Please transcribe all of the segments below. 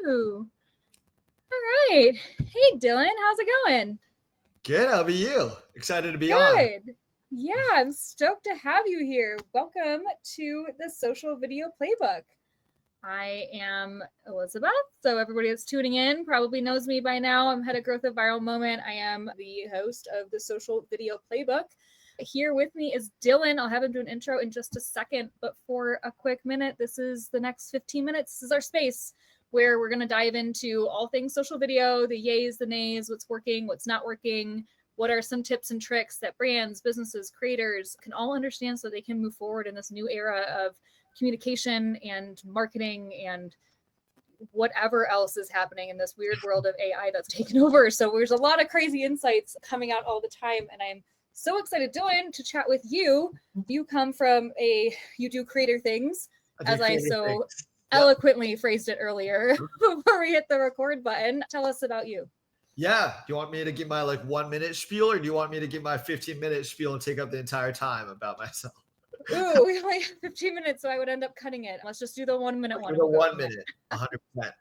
you. All right. Hey, Dylan, how's it going? Good. How about you? Excited to be on. Good. Yeah, I'm stoked to have you here. Welcome to the Social Video Playbook. I am Elizabeth, so everybody that's tuning in probably knows me by now. I'm head of growth of Viral Moment. I am the host of the Social Video Playbook. Here with me is Dylan. I'll have him do an intro in just a second, but for a quick minute, this is the next 15 minutes. This is our space where we're going to dive into all things social video, the yays, the nays, what's working, what's not working, what are some tips and tricks that brands, businesses, creators can all understand so they can move forward in this new era of communication and marketing and whatever else is happening in this weird world of AI that's taken over. So there's a lot of crazy insights coming out all the time, and I'm so excited, Dylan, to chat with you. You come from you do creator things, as I so eloquently phrased it earlier before we hit the record button. Tell us about you. Yeah. Do you want me to give my 1 minute spiel, or do you want me to give my 15-minute spiel and take up the entire time about myself? Ooh, we only have 15 minutes, so I would end up cutting it. Let's just do the 1 minute one. The 1 minute, 100%.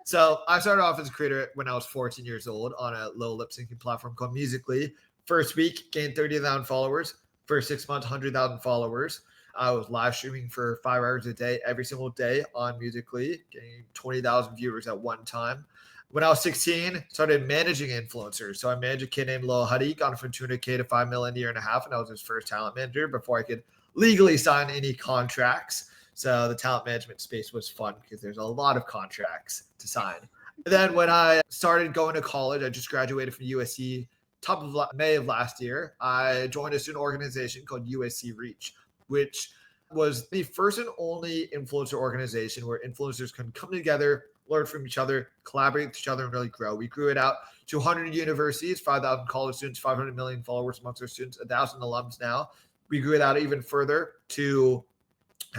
So I started off as a creator when I was 14 years old on a little lip syncing platform called Musical.ly. First week, gained 30,000 followers. First 6 months, 100,000 followers. I was live streaming for 5 hours a day, every single day on Musical.ly, getting 20,000 viewers at one time. When I was 16, started managing influencers. So I managed a kid named Lil Huddy, got him from 200K to 5 million in a year and a half, and I was his first talent manager before I could legally sign any contracts. So the talent management space was fun because there's a lot of contracts to sign. And then when I started going to college, I just graduated from USC, top of May of last year. I joined a student organization called USC Reach, which was the first and only influencer organization where influencers can come together, learn from each other, collaborate with each other, and really grow. We grew it out to 100 universities, 5,000 college students, 500 million followers amongst our students, 1,000 alums now. We grew it out even further to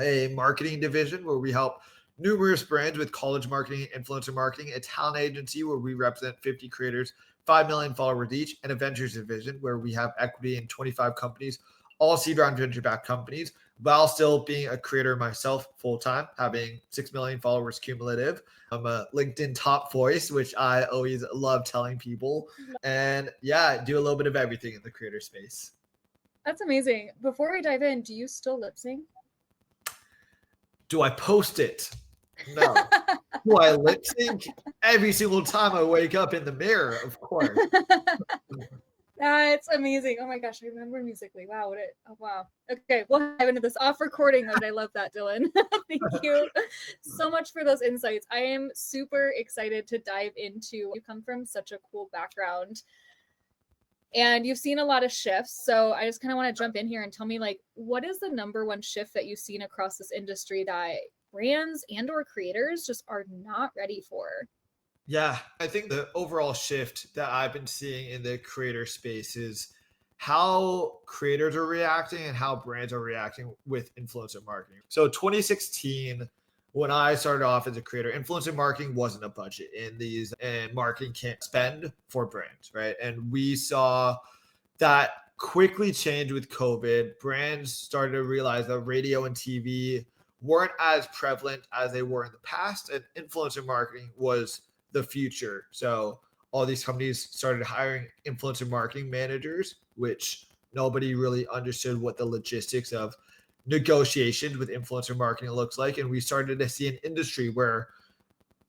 a marketing division where we help numerous brands with college marketing, influencer marketing, a talent agency where we represent 50 creators, 5 million followers each, and a ventures division where we have equity in 25 companies, all seed round venture-backed companies, while still being a creator myself full-time, having 6 million followers cumulative. I'm a LinkedIn top voice, which I always love telling people. And yeah, do a little bit of everything in the creator space. That's amazing. Before we dive in, do you still lip sync? Do I post it? No. Do I lip sync? Every single time I wake up in the mirror, of course. That's amazing. Oh my gosh, I remember Musical.ly. Wow, wow. Okay, we'll dive into this off recording mode. I love that, Dylan. Thank you so much for those insights. I am super excited to dive into. You come from such a cool background and you've seen a lot of shifts. So I just kind of want to jump in here and tell me, what is the number one shift that you've seen across this industry that brands and or creators just are not ready for? Yeah, I think the overall shift that I've been seeing in the creator space is how creators are reacting and how brands are reacting with influencer marketing. So 2016, when I started off as a creator, influencer marketing wasn't a budget and marketing can't spend for brands, right? And we saw that quickly change with COVID. Brands started to realize that radio and TV weren't as prevalent as they were in the past, and influencer marketing was the future. So all these companies started hiring influencer marketing managers, which nobody really understood what the logistics of negotiations with influencer marketing looks like. And we started to see an industry where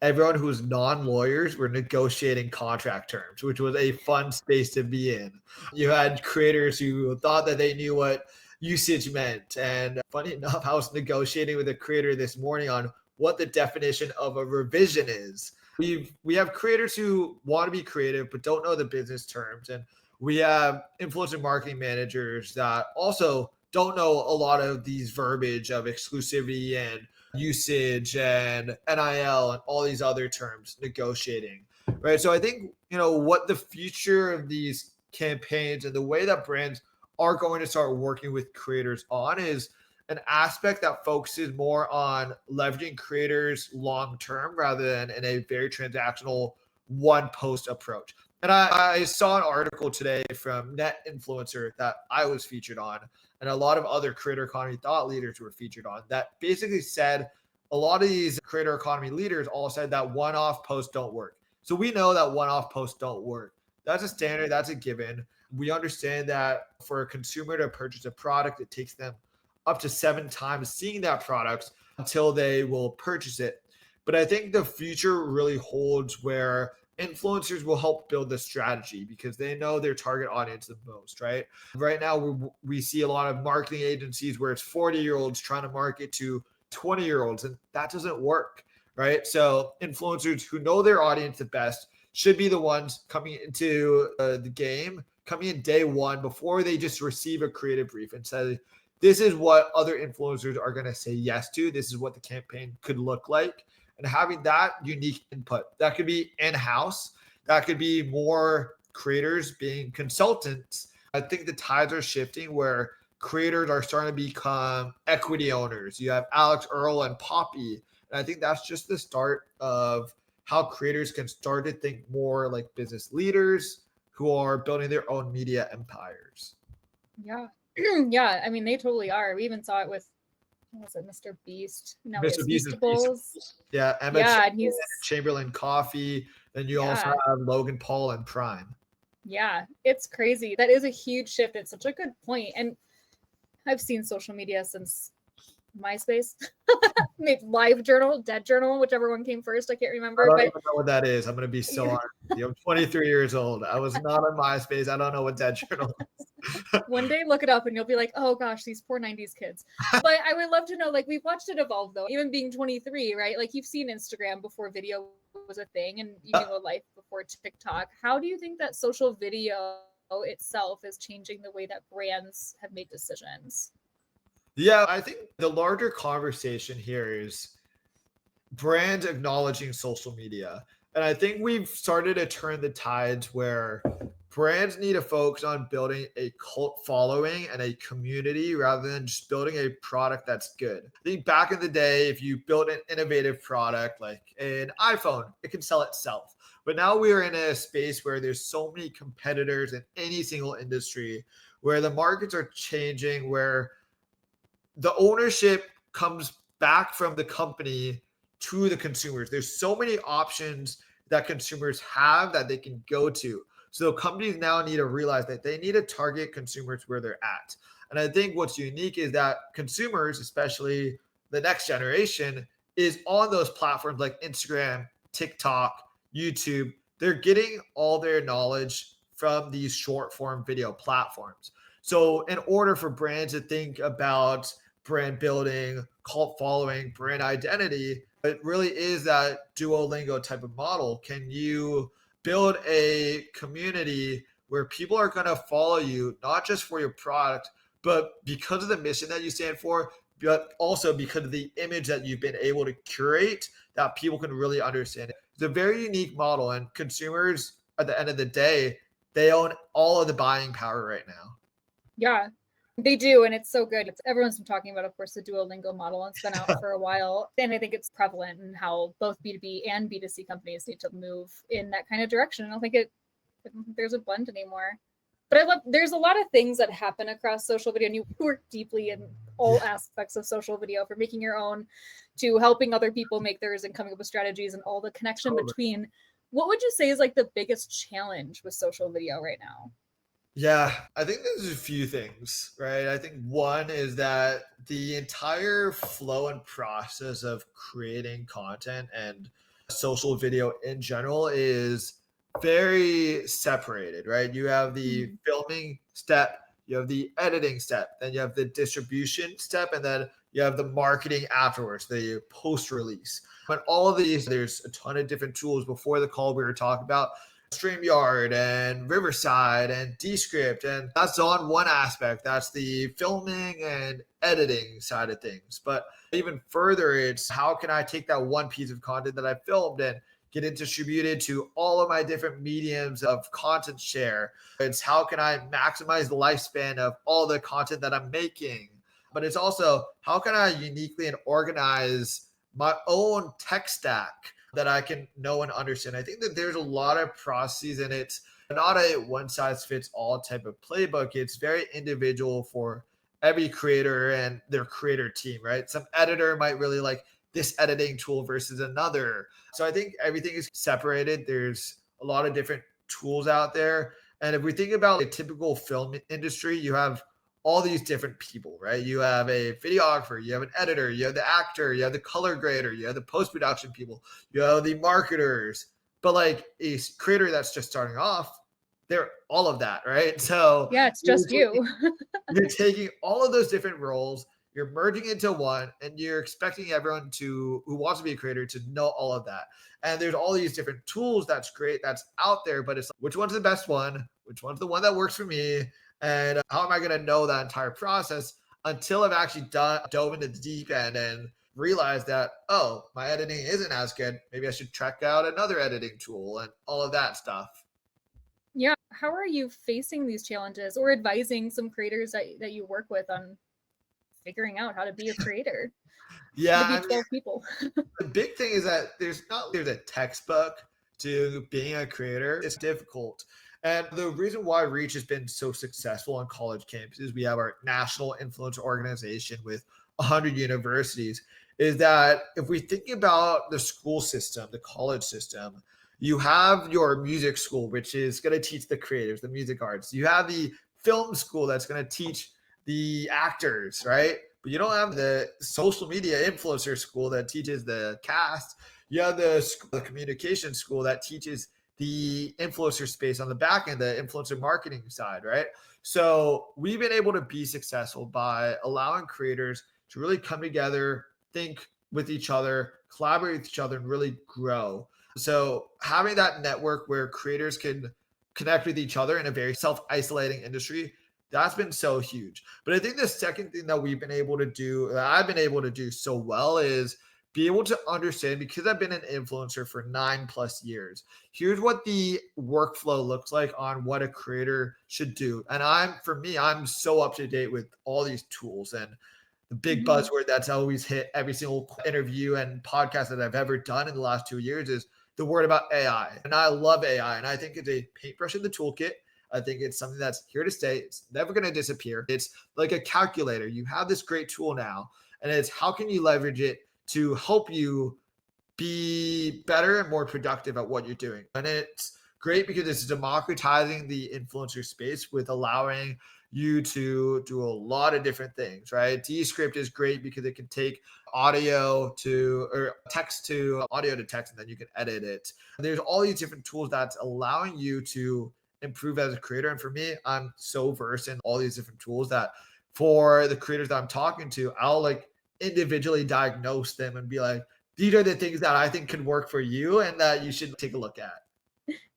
everyone who was non-lawyers were negotiating contract terms, which was a fun space to be in. You had creators who thought that they knew what usage meant. And funny enough, I was negotiating with a creator this morning on what the definition of a revision is. We have creators who want to be creative but don't know the business terms, and we have influencer marketing managers that also don't know a lot of these verbiage of exclusivity and usage and NIL and all these other terms negotiating, right? So I think, what the future of these campaigns and the way that brands are going to start working with creators on is an aspect that focuses more on leveraging creators long-term rather than in a very transactional one post approach. And I saw an article today from Net Influencer that I was featured on, and a lot of other creator economy thought leaders were featured on, that basically said a lot of these creator economy leaders all said that one-off posts don't work. So we know that one-off posts don't work. That's a standard, that's a given. We understand that for a consumer to purchase a product, it takes them up to 7 times seeing that product until they will purchase it. But I think the future really holds where influencers will help build the strategy because they know their target audience the most, right? Right now, we see a lot of marketing agencies where it's 40-year-olds trying to market to 20-year-olds, and that doesn't work, right? So influencers who know their audience the best should be the ones coming into the game, coming in day one before they just receive a creative brief and say, this is what other influencers are going to say yes to. This is what the campaign could look like. And having that unique input, that could be in-house, that could be more creators being consultants. I think the tides are shifting where creators are starting to become equity owners. You have Alex Earl and Poppy. And I think that's just the start of how creators can start to think more like business leaders who are building their own media empires. Yeah. Yeah. I mean, they totally are. We even saw it with, what was it, Mr. Beast? Now he Mr. has Beast is Feastables. yeah, Emma Yeah, Chamberlain, and he's Chamberlain Coffee. Then you also have Logan Paul and Prime. Yeah, it's crazy. That is a huge shift. It's such a good point. And I've seen social media since MySpace, maybe Live Journal, Dead Journal, whichever one came first. I can't remember. I don't but even know what that is. I'm going to be so honest with you. I'm 23 years old. I was not on MySpace. I don't know what Dead Journal is. One day look it up and you'll be like, oh gosh, these poor 90s kids. But I would love to know, like, we've watched it evolve though, even being 23, right? Like, you've seen Instagram before video was a thing and you knew a life before TikTok. How do you think that social video itself is changing the way that brands have made decisions? Yeah, I think the larger conversation here is brands acknowledging social media. And I think we've started to turn the tides where brands need to focus on building a cult following and a community rather than just building a product that's good. I think back in the day, if you built an innovative product like an iPhone, it can sell itself. But now we are in a space where there's so many competitors in any single industry, where the markets are changing, where the ownership comes back from the company to the consumers. There's so many options that consumers have that they can go to. So companies now need to realize that they need to target consumers where they're at. And I think what's unique is that consumers, especially the next generation, is on those platforms like Instagram, TikTok, YouTube. They're getting all their knowledge from these short form video platforms. So in order for brands to think about brand building, cult following, brand identity, it really is that Duolingo type of model. Can you build a community where people are going to follow you, not just for your product, but because of the mission that you stand for, but also because of the image that you've been able to curate that people can really understand it. It's a very unique model, and consumers at the end of the day, they own all of the buying power right now. Yeah, they do, and it's so good. Everyone's been talking about, of course, the Duolingo model, and it's been out for a while. And I think it's prevalent in how both B2B and B2C companies need to move in that kind of direction. I don't think there's a blend anymore. But there's a lot of things that happen across social video, and you work deeply in all aspects of social video, from making your own to helping other people make theirs and coming up with strategies and all the connection between. What would you say is like the biggest challenge with social video right now? Yeah, I think there's a few things, right? I think one is that the entire flow and process of creating content and social video in general is very separated, right? You have the filming step, you have the editing step, then you have the distribution step, and then you have the marketing afterwards, the post release. But all of these, there's a ton of different tools. Before the call, we were talking about StreamYard and Riverside and Descript, and that's on one aspect. That's the filming and editing side of things. But even further, it's how can I take that one piece of content that I filmed and get it distributed to all of my different mediums of content share. It's how can I maximize the lifespan of all the content that I'm making. But it's also how can I uniquely and organize my own tech stack that I can know and understand. I think that there's a lot of processes, and it's not a one size fits all type of playbook. It's very individual for every creator and their creator team, right? Some editor might really like this editing tool versus another. So I think everything is separated. There's a lot of different tools out there. And if we think about a typical film industry, you have all these different people, right? You have a videographer, you have an editor, you have the actor, you have the color grader, you have the post production people, you know, the marketers. But like a creator that's just starting off, they're all of that, right? So Yeah, it's you're just you. you're taking all of those different roles, you're merging into one, and you're expecting everyone to who wants to be a creator to know all of that. And there's all these different tools that's great that's out there, but it's like, which one's the best one? Which one's the one that works for me? And how am I going to know that entire process until I've actually dove into the deep end and realized that, oh, my editing isn't as good. Maybe I should check out another editing tool and all of that stuff. Yeah. How are you facing these challenges or advising some creators that you work with on figuring out how to be a creator? Yeah, To be I mean, 12 people. the big thing is that there's a textbook to being a creator. It's difficult. And the reason why Reach has been so successful on college campuses, we have our national influencer organization with 100 universities, is that if we think about the school system, the college system, you have your music school, which is going to teach the creatives, the music arts. You have the film school that's going to teach the actors, right? But you don't have the social media influencer school that teaches the cast. You have the communication school that teaches the influencer space on the back end, the influencer marketing side, right? So we've been able to be successful by allowing creators to really come together, think with each other, collaborate with each other, and really grow. So having that network where creators can connect with each other in a very self-isolating industry, that's been so huge. But I think the second thing that we've been able to do, that I've been able to do so well, is be able to understand, because I've been an influencer for 9+ years. Here's what the workflow looks like on what a creator should do. And for me, I'm so up to date with all these tools. And the big Mhm. buzzword that's always hit every single interview and podcast that I've ever done in the last 2 years is the word about AI. And I love AI. And I think it's a paintbrush in the toolkit. I think it's something that's here to stay. It's never going to disappear. It's like a calculator. You have this great tool now, and it's how can you leverage it to help you be better and more productive at what you're doing. And it's great because it's democratizing the influencer space with allowing you to do a lot of different things, right? Descript is great because it can take audio to or text to audio to text, and then you can edit it. There's all these different tools that's allowing you to improve as a creator. And for me, I'm so versed in all these different tools that for the creators that I'm talking to, I'll like individually diagnose them and be like, these are the things that I think could work for you and that you should take a look at.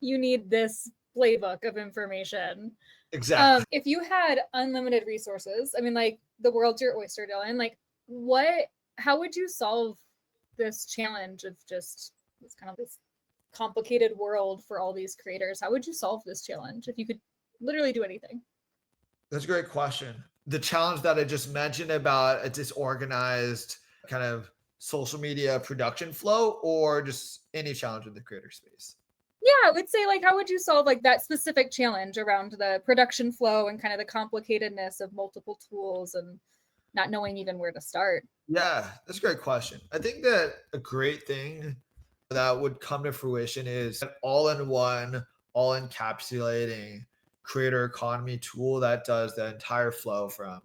You need this playbook of information. Exactly. If you had unlimited resources, I mean, like the world's your oyster, Dylan. Like, what? How would you solve this challenge of just this kind of this complicated world for all these creators? How would you solve this challenge if you could literally do anything? That's a great question. The challenge that I just mentioned about a disorganized kind of social media production flow, or just any challenge in the creator space? Yeah, I would say like how would you solve like that specific challenge around the production flow and kind of the complicatedness of multiple tools and not knowing even where to start? Yeah, that's a great question. I think that a great thing that would come to fruition is an all in one, all encapsulating creator economy tool that does the entire flow from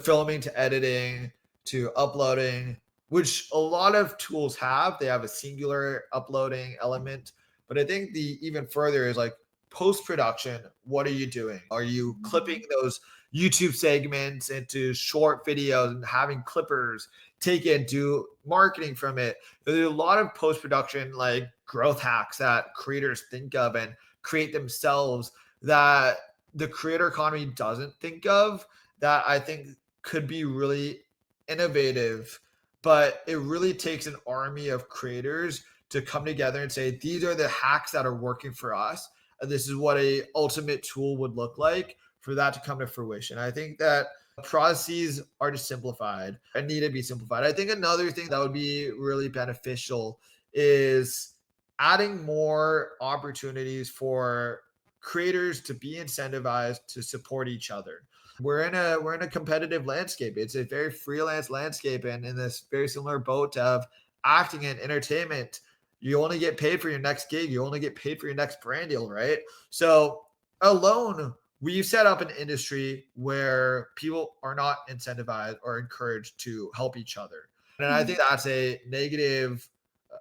filming to editing to uploading, which a lot of tools have. They have a singular uploading element. But I think the even further is like post production. What are you doing? Are you clipping those YouTube segments into short videos and having clippers take it, do marketing from it? There's a lot of post production like growth hacks that creators think of and create themselves that the creator economy doesn't think of, that I think could be really innovative. But it really takes an army of creators to come together and say, these are the hacks that are working for us. And this is what a ultimate tool would look like for that to come to fruition. I think that processes are just simplified and need to be simplified. I think another thing that would be really beneficial is adding more opportunities for creators to be incentivized to support each other. We're in a competitive landscape. It's a very freelance landscape, and in this very similar boat of acting and entertainment, you only get paid for your next gig. You only get paid for your next brand deal, right? So alone, we've set up an industry where people are not incentivized or encouraged to help each other. And I think that's a negative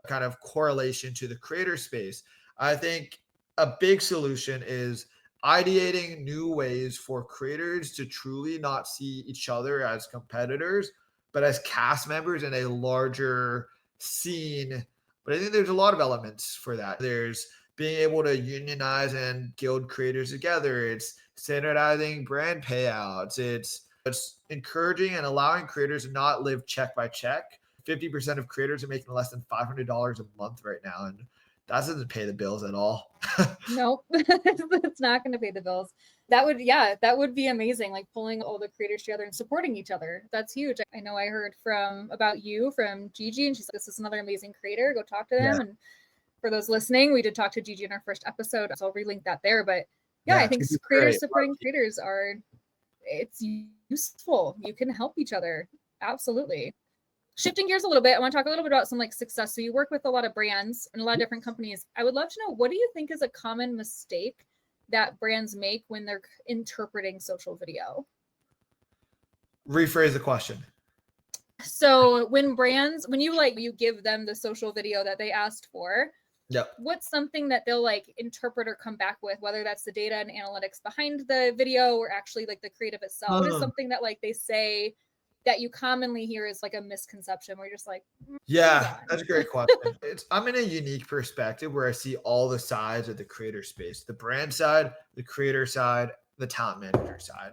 kind of correlation to the creator space. I think a big solution is ideating new ways for creators to truly not see each other as competitors, but as cast members in a larger scene. But I think there's a lot of elements for that. There's being able to unionize and guild creators together. It's standardizing brand payouts. It's encouraging and allowing creators to not live check by check. 50% of creators are making less than $500 a month right now, and that doesn't pay the bills at all. Nope, it's not going to pay the bills. That would be amazing. Like pulling all the creators together and supporting each other. That's huge. I know I heard about you from Gigi, and she's like, this is another amazing creator. Go talk to them. Yeah. And for those listening, we did talk to Gigi in our first episode, so I'll relink that there. But yeah, I think creators supporting creators it's useful. You can help each other. Absolutely. Shifting gears a little bit, I want to talk a little bit about some like success. So you work with a lot of brands and a lot of different companies. I would love to know, what do you think is a common mistake that brands make when they're interpreting social video? Rephrase the question. So when you give them the social video that they asked for, yep, what's something that they'll like interpret or come back with, whether that's the data and analytics behind the video or actually like the creative itself? What is something that like they say that you commonly hear is like a misconception where you're just like, yeah, that's a great question. I'm in a unique perspective where I see all the sides of the creator space, the brand side, the creator side, the talent manager side.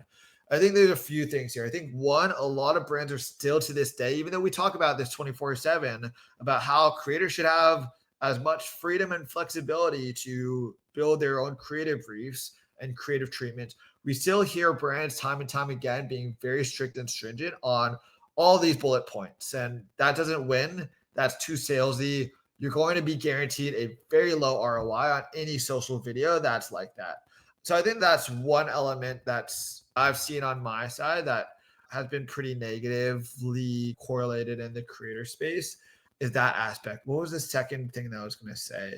I think there's a few things here. I think one, a lot of brands are still to this day, even though we talk about this 24/7, about how creators should have as much freedom and flexibility to build their own creative briefs and creative treatments, we still hear brands time and time again being very strict and stringent on all these bullet points. And that doesn't win. That's too salesy. You're going to be guaranteed a very low ROI on any social video that's like that. So I think that's one element that's I've seen on my side that has been pretty negatively correlated in the creator space, is that aspect. What was the second thing that I was going to say?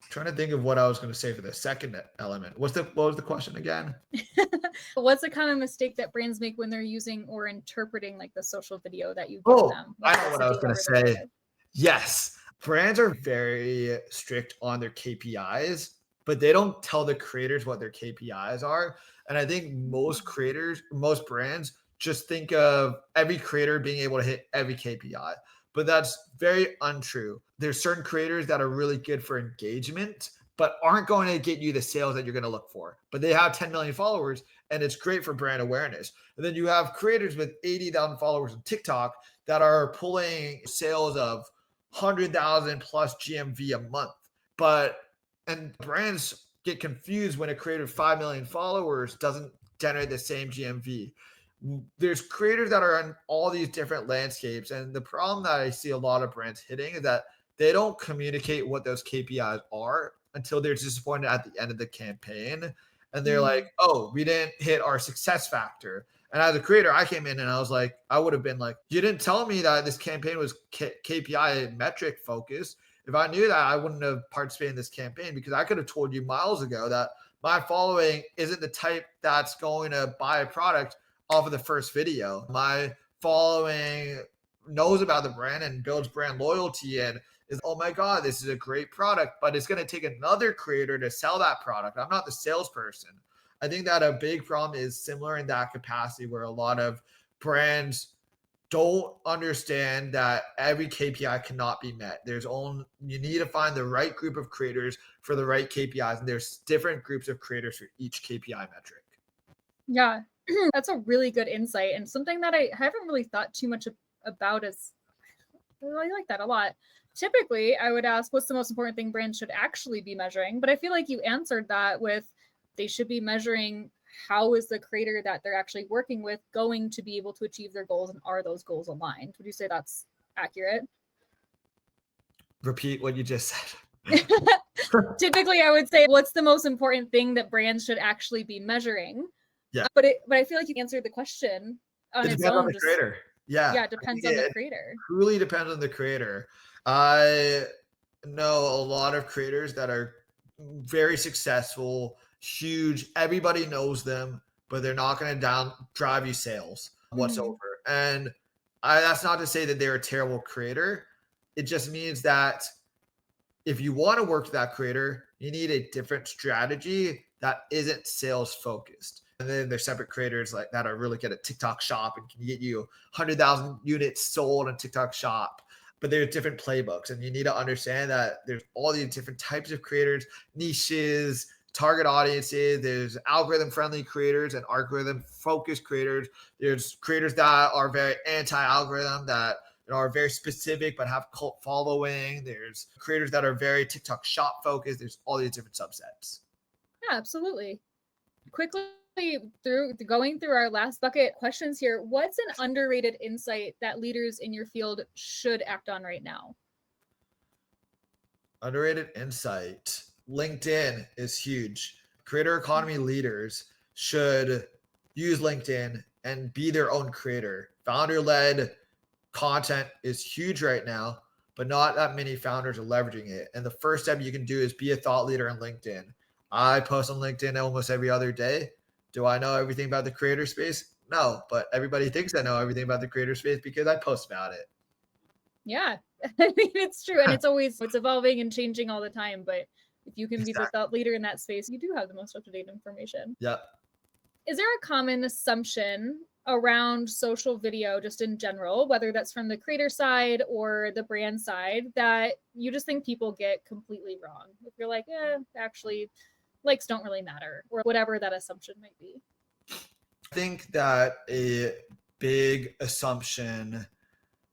I'm trying to think of what I was going to say for the second element. What was the question again? What's a common mistake that brands make when they're using or interpreting like the social video that you give them? I know what I was going to say. Yes. Brands are very strict on their KPIs, but they don't tell the creators what their KPIs are. And I think most brands just think of every creator being able to hit every KPI, but that's very untrue. There's certain creators that are really good for engagement, but aren't going to get you the sales that you're going to look for. But they have 10 million followers, and it's great for brand awareness. And then you have creators with 80,000 followers on TikTok that are pulling sales of 100,000 plus GMV a month. And brands get confused when a creator with 5 million followers doesn't generate the same GMV. There's creators that are on all these different landscapes. And the problem that I see a lot of brands hitting is that they don't communicate what those KPIs are until they're disappointed at the end of the campaign. And they're like, oh, we didn't hit our success factor. And as a creator, I came in and I would have been like, you didn't tell me that this campaign was KPI metric focused. If I knew that, I wouldn't have participated in this campaign, because I could have told you miles ago that my following isn't the type that's going to buy a product off of the first video. My following knows about the brand and builds brand loyalty and is, oh my God, this is a great product, but it's going to take another creator to sell that product. I'm not the salesperson. I think that a big problem is similar in that capacity, where a lot of brands don't understand that every KPI cannot be met. You need to find the right group of creators for the right KPIs, and there's different groups of creators for each KPI metric. Yeah, that's a really good insight, and something that I haven't really thought too much about is, I really like that a lot. Typically, I would ask, what's the most important thing brands should actually be measuring? But I feel like you answered that with, they should be measuring how is the creator that they're actually working with going to be able to achieve their goals, and are those goals aligned? Would you say that's accurate? Repeat what you just said. Typically, I would say, what's the most important thing that brands should actually be measuring? Yeah. But I feel like you answered the question on its own. On the creator. Yeah, Yeah, it I think depends on the it creator. truly depends on the creator. I know a lot of creators that are very successful, huge. Everybody knows them, but they're not going to down drive you sales Hmm. whatsoever. And that's not to say that they're a terrible creator. It just means that if you want to work with that creator, you need a different strategy that isn't sales focused. And then there's separate creators like that are really good at TikTok Shop and can get you 100,000 units sold on TikTok Shop. But there's different playbooks, and you need to understand that there's all these different types of creators, niches, target audiences. There's algorithm friendly creators and algorithm focused creators. There's creators that are very anti algorithm that are very specific but have cult following. There's creators that are very TikTok shop focused. There's all these different subsets. Yeah, absolutely. Quickly through going through our last bucket questions here, what's an underrated insight that leaders in your field should act on right now? Underrated insight. LinkedIn is huge. Creator economy leaders should use LinkedIn and be their own creator. Founder led content is huge right now, but not that many founders are leveraging it. And the first step you can do is be a thought leader on LinkedIn. I post on LinkedIn almost every other day. Do I know everything about the creator space? No, but everybody thinks I know everything about the creator space because I post about it. Yeah, I mean, it's true. And it's evolving and changing all the time. But if you can be the Exactly. thought leader in that space, you do have the most up to date information. Yep. Is there a common assumption around social video, just in general, whether that's from the creator side or the brand side, that you just think people get completely wrong? If you're like, actually, likes don't really matter, or whatever that assumption might be. I think that a big assumption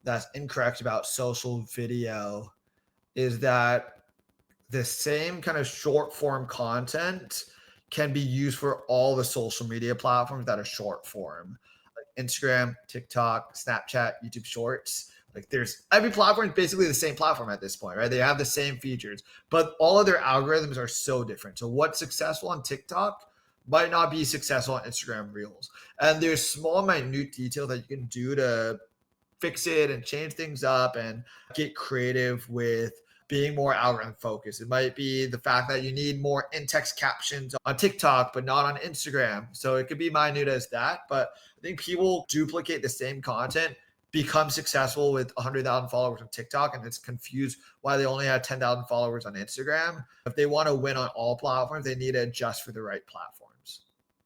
that's incorrect about social video is that the same kind of short form content can be used for all the social media platforms that are short form, like Instagram, TikTok, Snapchat, YouTube Shorts. Like there's every platform is basically the same platform at this point, right? They have the same features, but all of their algorithms are so different. So what's successful on TikTok might not be successful on Instagram Reels. And there's small, minute detail that you can do to fix it and change things up and get creative with being more algorithm focused. It might be the fact that you need more in-text captions on TikTok, but not on Instagram. So it could be minute as that. But I think people duplicate the same content, become successful with 100,000 followers on TikTok, and it's confused why they only have 10,000 followers on Instagram. If they want to win on all platforms, they need to adjust for the right platforms.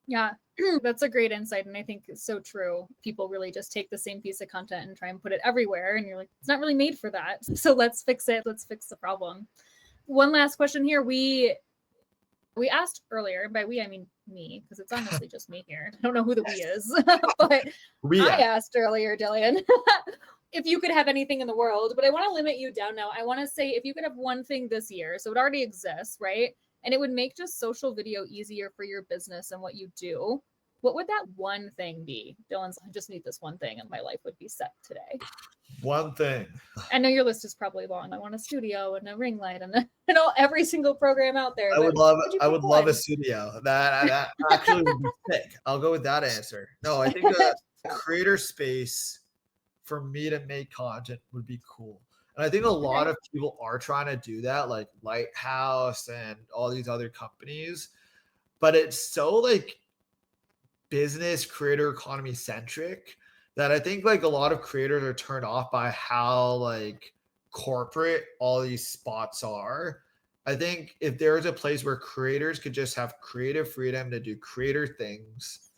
Yeah, that's a great insight. And I think it's so true. People really just take the same piece of content and try and put it everywhere. And you're like, it's not really made for that. So let's fix it. Let's fix the problem. One last question here. We asked earlier, by we I mean me, because it's honestly just me here. I don't know who the we is, but I asked earlier, Dylan, if you could have anything in the world, but I want to limit you down now. I want to say if you could have one thing this year, so it already exists, right? And it would make just social video easier for your business and what you do. What would that one thing be? Dylan's, I just need this one thing and my life would be set today. One thing. I know your list is probably long. I want a studio and a ring light and every single program out there. I would But love would you I pick would love a one? studio. That actually would be sick. I'll go with that answer. No, I think the creator space for me to make content would be cool. And I think a lot Okay. of people are trying to do that, like Lighthouse and all these other companies. But it's so like business creator economy centric that I think like a lot of creators are turned off by how like corporate all these spots are. I think if there was a place where creators could just have creative freedom to do creator things,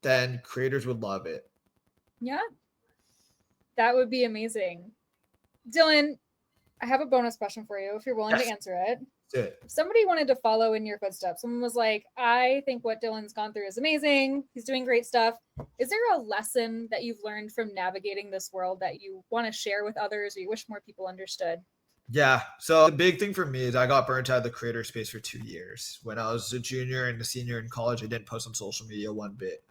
then creators would love it. Yeah, that would be amazing. Dylan, I have a bonus question for you if you're willing to Yes, answer it. that's it. If somebody wanted to follow in your footsteps, someone was like, I think what Dylan's gone through is amazing. He's doing great stuff. Is there a lesson that you've learned from navigating this world that you want to share with others or you wish more people understood? Yeah. So the big thing for me is I got burnt out of the creator space for 2 years. When I was a junior and a senior in college, I didn't post on social media one bit.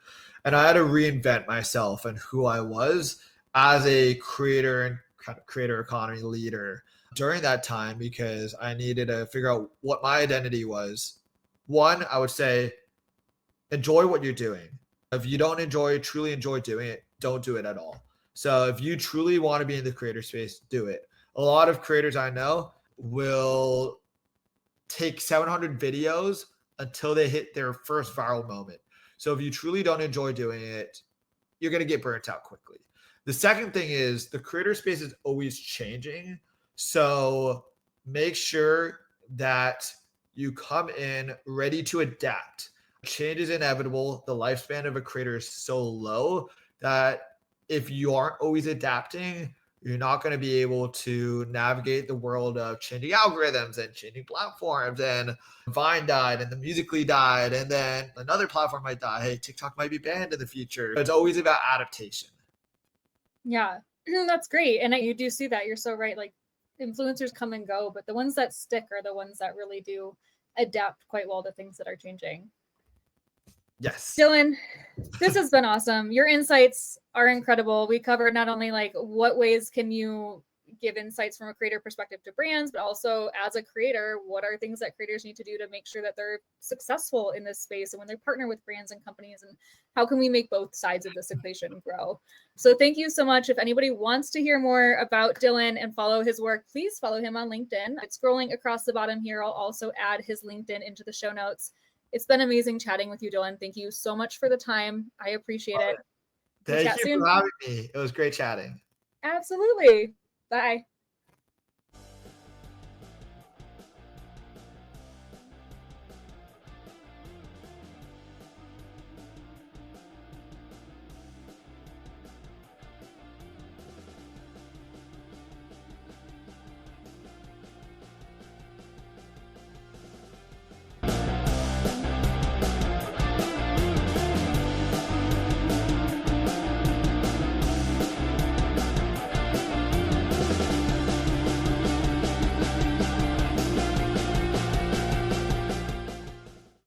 And I had to reinvent myself and who I was as a creator and kind of creator economy leader during that time because I needed to figure out what my identity was. One, I would say enjoy what you're doing. If you don't truly enjoy doing it, don't do it at all. So if you truly want to be in the creator space, do it. A lot of creators I know will take 700 videos until they hit their first viral moment. So if you truly don't enjoy doing it, you're going to get burnt out quickly. The second thing is the creator space is always changing. So make sure that you come in ready to adapt. Change is inevitable. The lifespan of a creator is so low that if you aren't always adapting, you're not going to be able to navigate the world of changing algorithms and changing platforms. And Vine died and the Musically died, and then another platform might die. Hey, TikTok might be banned in the future. It's always about adaptation. Yeah, that's great. And you do see that. You're so right. Like influencers come and go, but the ones that stick are the ones that really do adapt quite well to things that are changing. Yes. Dylan, this has been awesome. Your insights are incredible. We covered not only like what ways can you give insights from a creator perspective to brands, but also as a creator, what are things that creators need to do to make sure that they're successful in this space and when they partner with brands and companies, and how can we make both sides of this equation grow? So thank you so much. If anybody wants to hear more about Dylan and follow his work, please follow him on LinkedIn. It's scrolling across the bottom here. I'll also add his LinkedIn into the show notes. It's been amazing chatting with you, Dylan. Thank you so much for the time. I appreciate it. Thank you for having me. It was great chatting. Absolutely. Bye.